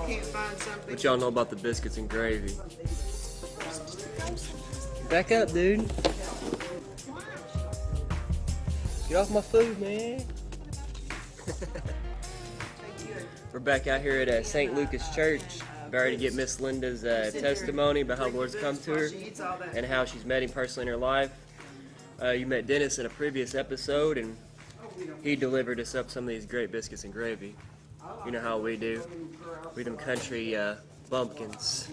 can't find something. What y'all know about the biscuits and gravy? Back up, dude. Get off my food, man. We're back out here at St. Lucas Church. About to get Miss Linda's testimony about how the Lord's come to her and how she's met Him personally in her life. You met Dennis in a previous episode, and he delivered us up some of these great biscuits and gravy. You know how we do. We them country bumpkins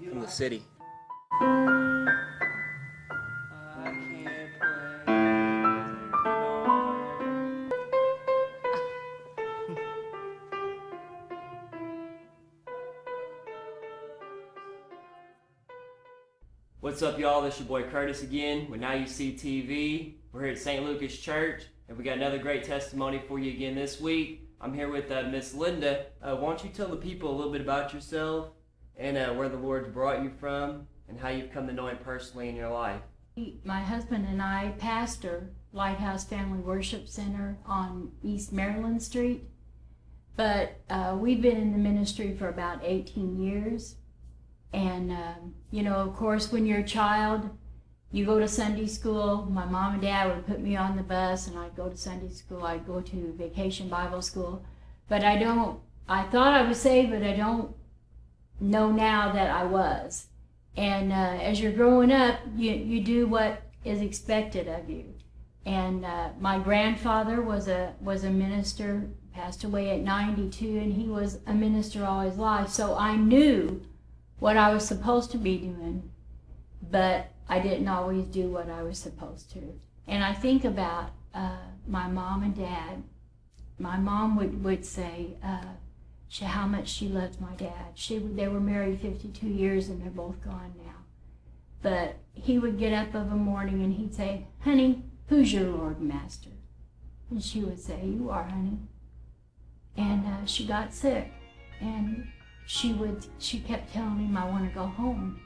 from the city. What's up, y'all? This is your boy Curtis again with NYSTV. We're here at St. Lucas Church, and we got another great testimony for you again this week. I'm here with Miss Linda. Why don't you tell the people a little bit about yourself and where the Lord's brought you from and how you've come to know Him personally in your life? My husband and I pastor Lighthouse Family Worship Center on East Maryland Street, but we've been in the ministry for about 18 years. And, you know, of course, when you're a child, you go to Sunday school. My mom and dad would put me on the bus, and I'd go to Sunday school. I'd go to vacation Bible school. But I thought I was saved, but I don't know now that I was. And as you're growing up, you do what is expected of you. And my grandfather was a minister, passed away at 92, and he was a minister all his life. So I knew what I was supposed to be doing, but I didn't always do what I was supposed to. And I think about my mom and dad. My mom would say how much she loved my dad. They were married 52 years and they're both gone now. But he would get up of a morning and he'd say, "Honey, who's your Lord and Master?" And she would say, "You are, honey." And she got sick, and she kept telling him, "I want to go home."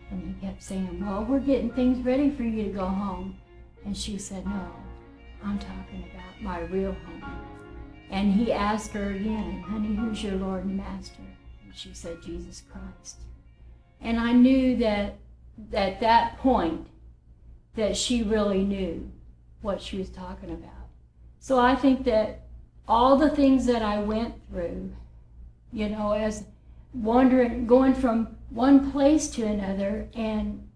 And he kept saying, "Well, we're getting things ready for you to go home." And she said, "No, I'm talking about my real home." And he asked her again, "Honey, who's your Lord and Master?" And she said, "Jesus Christ." And I knew that at that point that she really knew what she was talking about. So I think that all the things that I went through, you know, as wandering, going from one place to another and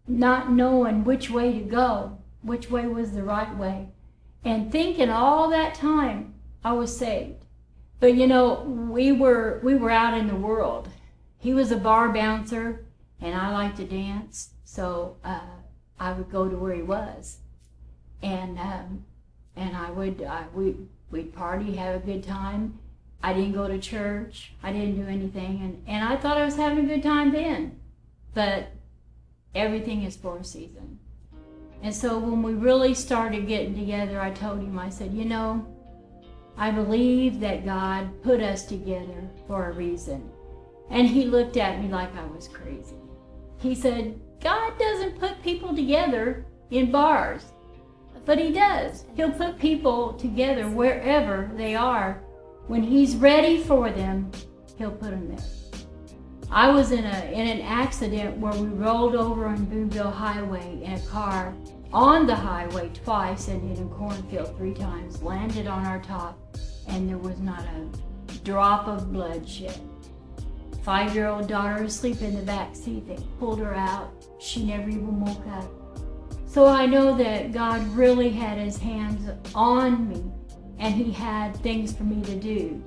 not knowing which way to go, which way was the right way, and thinking all that time I was saved. But you know, we were out in the world. He was a bar bouncer, and I liked to dance, so I would go to where he was, and we'd party, have a good time. I didn't go to church. I didn't do anything. And I thought I was having a good time then. But everything is for a season. And so when we really started getting together, I told him, I said, "You know, I believe that God put us together for a reason." And he looked at me like I was crazy. He said, "God doesn't put people together in bars, but He does. He'll put people together wherever they are. When He's ready for them, He'll put them there." I was in an accident where we rolled over on Boonville Highway in a car on the highway twice and in a cornfield 3 times, landed on our top, and there was not a drop of blood shed. 5-year-old daughter asleep in the back seat. They pulled her out. She never even woke up. So I know that God really had His hands on me, and He had things for me to do.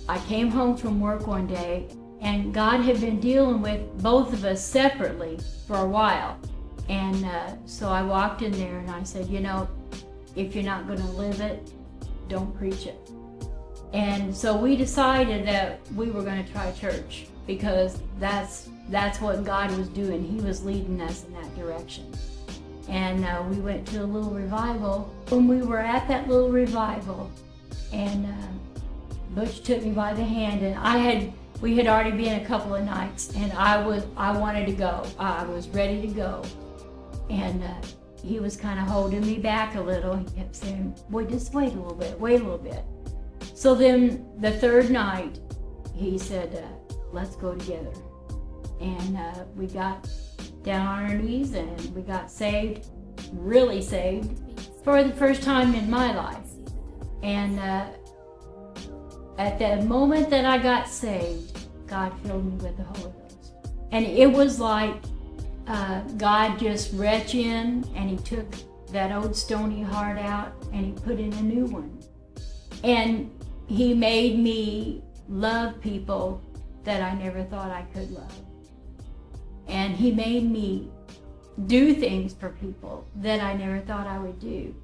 I came home from work one day, and God had been dealing with both of us separately for a while. And so I walked in there and I said, "You know, if you're not going to live it, don't preach it." And so we decided that we were going to try church, because that's what God was doing. He was leading us in that direction. And we went to a little revival. When we were at that little revival, and Butch took me by the hand, and we had already been a couple of nights, and I wanted to go. I was ready to go. And he was kind of holding me back a little. He kept saying, "Boy, just wait a little bit, wait a little bit." So then the third night, he said, let's go together. And we got down on our knees and we got saved, really saved, for the first time in my life. And at the moment that I got saved, God filled me with the Holy Ghost. And it was like God just reached in and he took that old stony heart out and he put in a new one. And he made me love people that I never thought I could love. And he made me do things for people that I never thought I would do.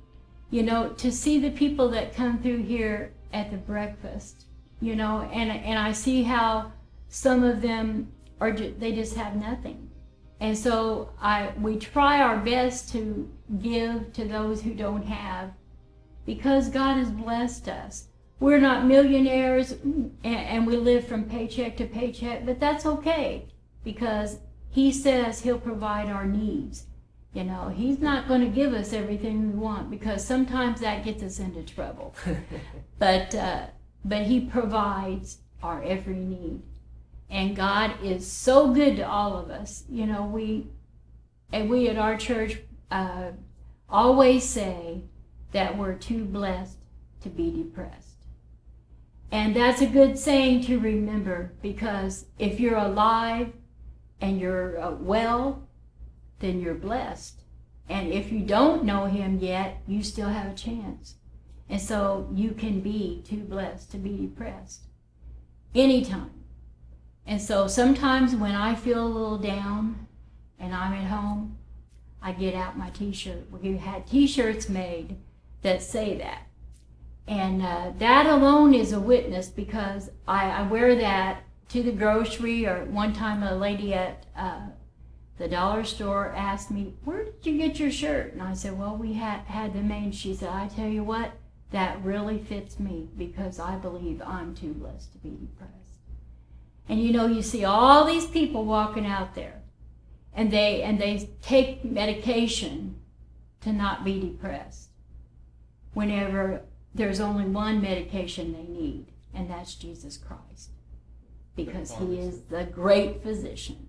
You know, to see the people that come through here at the breakfast, you know, and I see how some of them are they just have nothing. And so we try our best to give to those who don't have, because God has blessed us. We're not millionaires and we live from paycheck to paycheck, but that's okay, because he says he'll provide our needs. You know, he's not going to give us everything we want, because sometimes that gets us into trouble. But he provides our every need. And God is so good to all of us. You know, we at our church always say that we're too blessed to be depressed. And that's a good saying to remember, because if you're alive and you're well, then you're blessed. And if you don't know him yet, you still have a chance. And so you can be too blessed to be depressed anytime. And so sometimes when I feel a little down and I'm at home, I get out my t-shirt. We had t-shirts made that say that. And that alone is a witness, because I wear that to the grocery. Or one time a lady at the dollar store asked me, where did you get your shirt? And I said, well, we had them made. She said, I tell you what, that really fits me, because I believe I'm too blessed to be depressed. And you know, you see all these people walking out there, and they take medication to not be depressed, whenever there's only one medication they need, and that's Jesus Christ, because he is the great physician.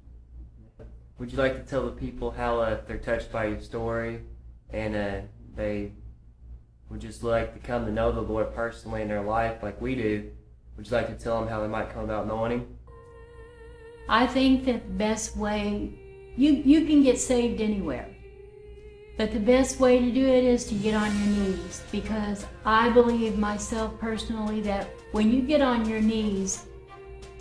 Would you like to tell the people how they're touched by your story, and they would just like to come to know the Lord personally in their life like we do? Would you like to tell them how they might come about knowing him? I think that the best way, you can get saved anywhere, but the best way to do it is to get on your knees, because I believe myself personally that when you get on your knees,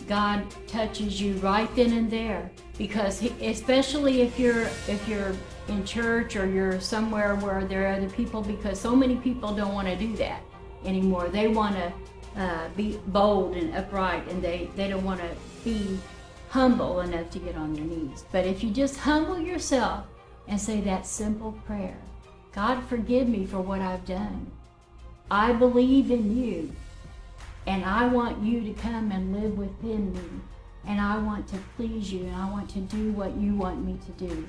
God touches you right then and there. Because especially if you're in church or you're somewhere where there are other people, because so many people don't want to do that anymore. They want to be bold and upright, and they don't want to be humble enough to get on their knees. But if you just humble yourself and say that simple prayer, God, forgive me for what I've done. I believe in you, and I want you to come and live within me, and I want to please you, and I want to do what you want me to do.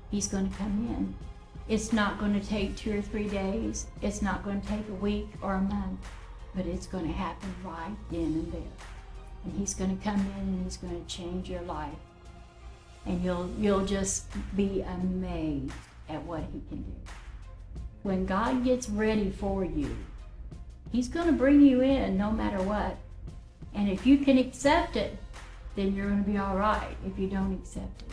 He's going to come in. It's not going to take 2 or 3 days. It's not going to take a week or a month, but it's going to happen right then and there. And he's going to come in and he's going to change your life. And you'll just be amazed at what he can do. When God gets ready for you, he's going to bring you in no matter what. And if you can accept it, then you're going to be all right. If you don't accept it,